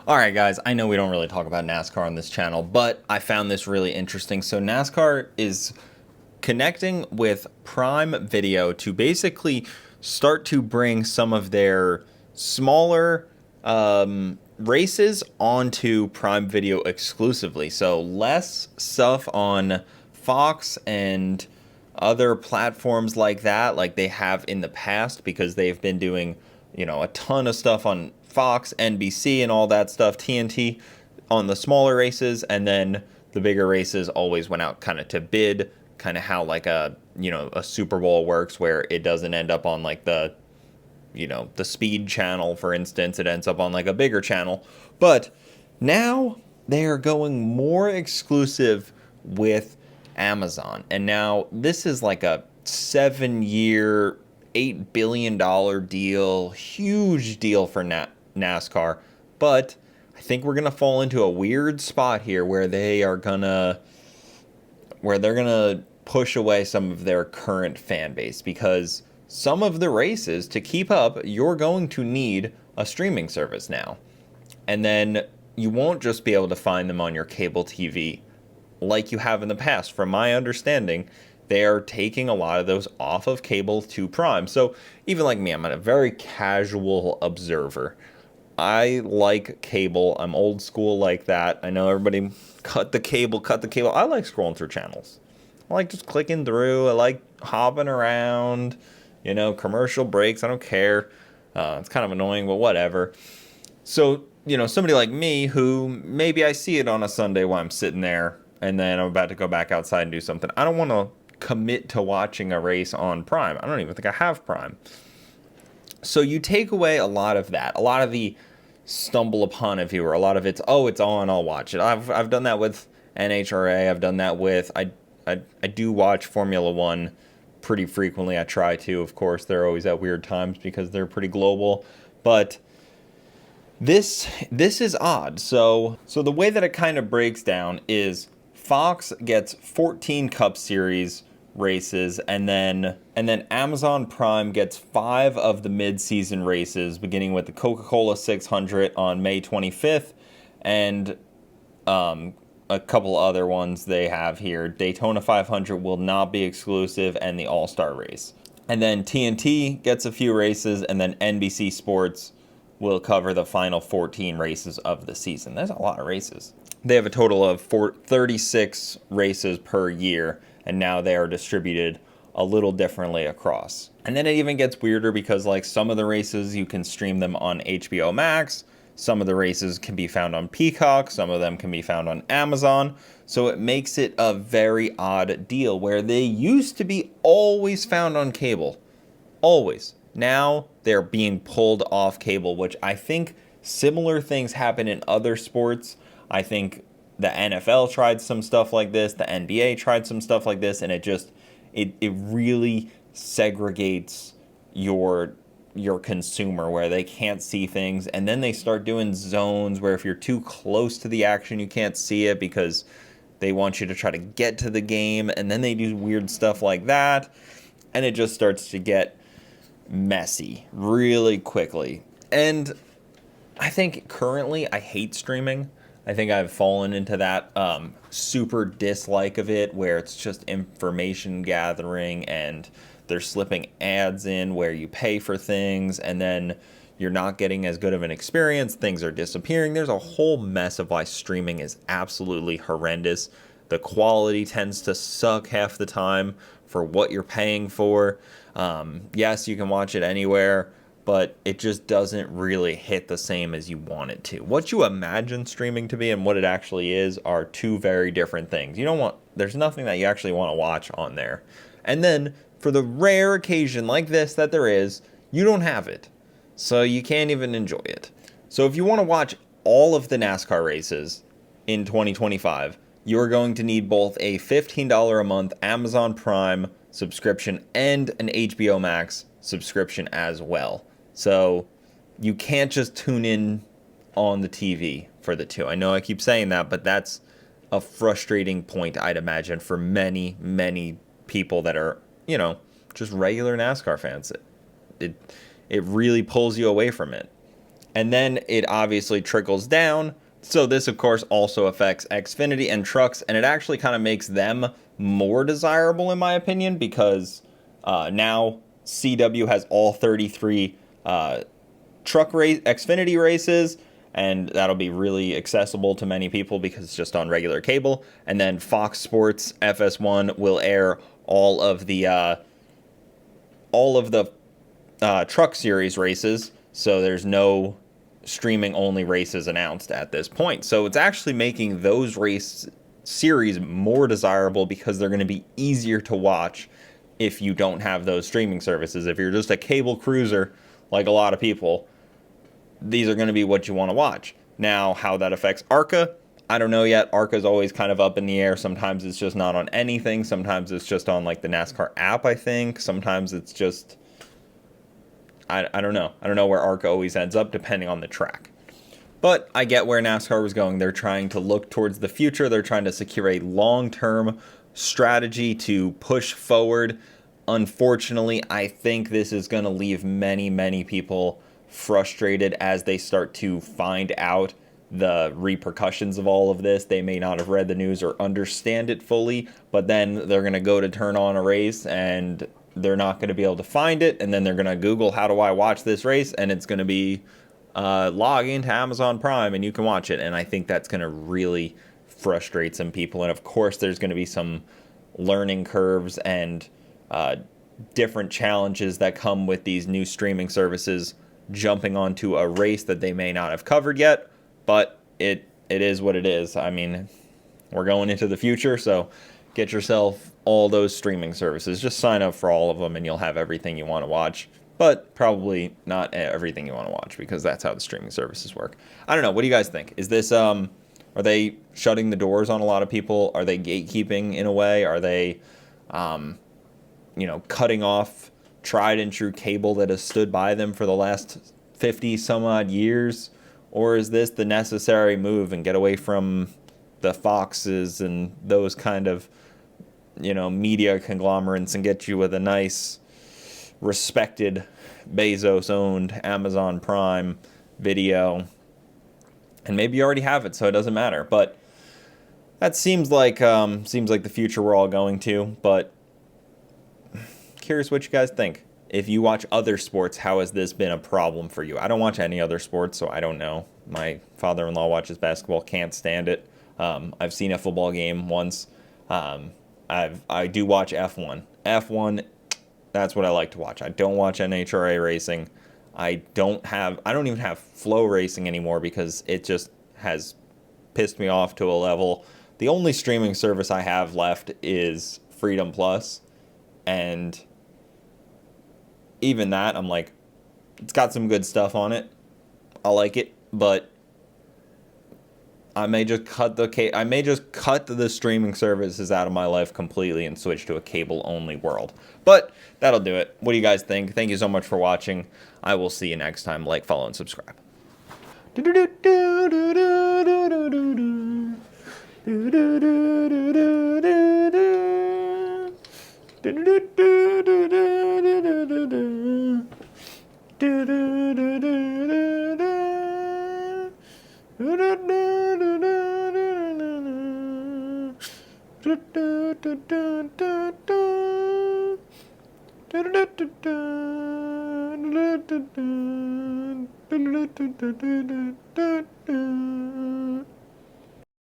All right, guys, I know we don't really talk about NASCAR on this channel, but I found this really interesting. So NASCAR is connecting with Prime Video to basically start to bring some of their smaller races onto Prime Video exclusively. So less stuff on Fox and other platforms like that, like they have in the past, because they've been doing, a ton of stuff on Fox, NBC, and all that stuff, TNT on the smaller races, and then the bigger races always went out kind of to bid, kind of how like a Super Bowl works, where it doesn't end up on like the speed channel, for instance. It ends up on like a bigger channel. But now they are going more exclusive with Amazon, and now this is like a 7-year $8 billion deal, huge deal for NASCAR. But I think we're gonna fall into a weird spot here where they're gonna push away some of their current fan base, because some of the races, to keep up, you're going to need a streaming service now. And then you won't just be able to find them on your cable TV like you have in the past. From my understanding, they are taking a lot of those off of cable to Prime. So even like me, I'm a very casual observer. I like cable. I'm old school like that. I know everybody cut the cable. I like scrolling through channels. I like just clicking through. I like hopping around, commercial breaks. I don't care. It's kind of annoying, but whatever. So, somebody like me who maybe I see it on a Sunday while I'm sitting there and then I'm about to go back outside and do something. I don't want to commit to watching a race on Prime. I don't even think I have Prime. So you take away a lot of that, a lot of the stumble upon a viewer, a lot of it's on, I'll watch it. I've done that with NHRA. I've done that with I do watch Formula One pretty frequently. I try to, of course. They're always at weird times because they're pretty global, but this is odd. So the way that it kind of breaks down is Fox gets 14 Cup Series races, and then Amazon Prime gets 5 of the mid-season races, beginning with the Coca-Cola 600 on May 25th, and a couple other ones they have here. Daytona 500 will not be exclusive, and the All-Star race. And then TNT gets a few races, and then NBC Sports will cover the final 14 races of the season. There's a lot of races. They have a total of 36 races per year, and now they are distributed a little differently across. And then it even gets weirder because like some of the races you can stream them on HBO Max, some of the races can be found on Peacock, some of them can be found on Amazon. So it makes it a very odd deal where they used to be always found on cable. Always. Now they're being pulled off cable, which I think similar things happen in other sports. I think the NFL tried some stuff like this, the NBA tried some stuff like this, and it really segregates your consumer where they can't see things. And then they start doing zones where if you're too close to the action, you can't see it because they want you to try to get to the game. And then they do weird stuff like that. And it just starts to get messy really quickly. And I think currently I hate streaming. I think I've fallen into that super dislike of it where it's just information gathering and they're slipping ads in where you pay for things and then you're not getting as good of an experience. Things are disappearing. There's a whole mess of why streaming is absolutely horrendous. The quality tends to suck half the time for what you're paying for. Yes, you can watch it anywhere, but it just doesn't really hit the same as you want it to. What you imagine streaming to be and what it actually is are two very different things. There's nothing that you actually want to watch on there. And then for the rare occasion like this that there is, you don't have it. So you can't even enjoy it. So if you want to watch all of the NASCAR races in 2025, you're going to need both a $15 a month Amazon Prime subscription and an HBO Max subscription as well. So you can't just tune in on the TV for the two. I know I keep saying that, but that's a frustrating point, I'd imagine, for many, many people that are, just regular NASCAR fans. It really pulls you away from it. And then it obviously trickles down. So this, of course, also affects Xfinity and trucks, and it actually kind of makes them more desirable, in my opinion, because now CW has all 33 truck race Xfinity races, and that'll be really accessible to many people because it's just on regular cable. And then Fox Sports FS1 will air all of the truck series races, so there's no streaming only races announced at this point. So it's actually making those race series more desirable because they're going to be easier to watch if you don't have those streaming services. If you're just a cable cruiser like a lot of people, these are going to be what you want to watch. Now, how that affects ARCA, I don't know yet. ARCA's always kind of up in the air. Sometimes it's just not on anything. Sometimes it's just on like the NASCAR app, I think. Sometimes it's just I don't know. I don't know where ARCA always ends up depending on the track. But I get where NASCAR was going. They're trying to look towards the future. They're trying to secure a long-term strategy to push forward. Unfortunately, I think this is going to leave many, many people frustrated as they start to find out the repercussions of all of this. They may not have read the news or understand it fully, but then they're going to go to turn on a race and they're not going to be able to find it, and then they're going to Google, how do I watch this race? And it's going to be log into Amazon Prime and you can watch it. And I think that's going to really frustrate some people. And of course, there's going to be some learning curves and different challenges that come with these new streaming services jumping onto a race that they may not have covered yet. But it is what it is. I mean, we're going into the future, so get yourself all those streaming services. Just sign up for all of them and you'll have everything you want to watch. But probably not everything you want to watch because that's how the streaming services work. I don't know. What do you guys think? Is this, are they shutting the doors on a lot of people? Are they gatekeeping in a way? Are they, cutting off tried and true cable that has stood by them for the last 50 some odd years? Or is this the necessary move and get away from the Foxes and those kind of media conglomerates and get you with a nice, respected, Bezos-owned Amazon Prime Video? And maybe you already have it, so it doesn't matter. But that seems like the future we're all going to. But curious what you guys think. If you watch other sports, how has this been a problem for you? I don't watch any other sports, so I don't know. My father-in-law watches basketball, can't stand it. I've seen a football game once. I do watch F1. F1, that's what I like to watch. I don't watch NHRA racing. I don't even have Flow Racing anymore because it just has pissed me off to a level. The only streaming service I have left is Freedom Plus, and even that, I'm like, it's got some good stuff on it. I like it, but I may just cut the streaming services out of my life completely and switch to a cable-only world. But that'll do it. What do you guys think? Thank you so much for watching. I will see you next time. Like, follow, and subscribe.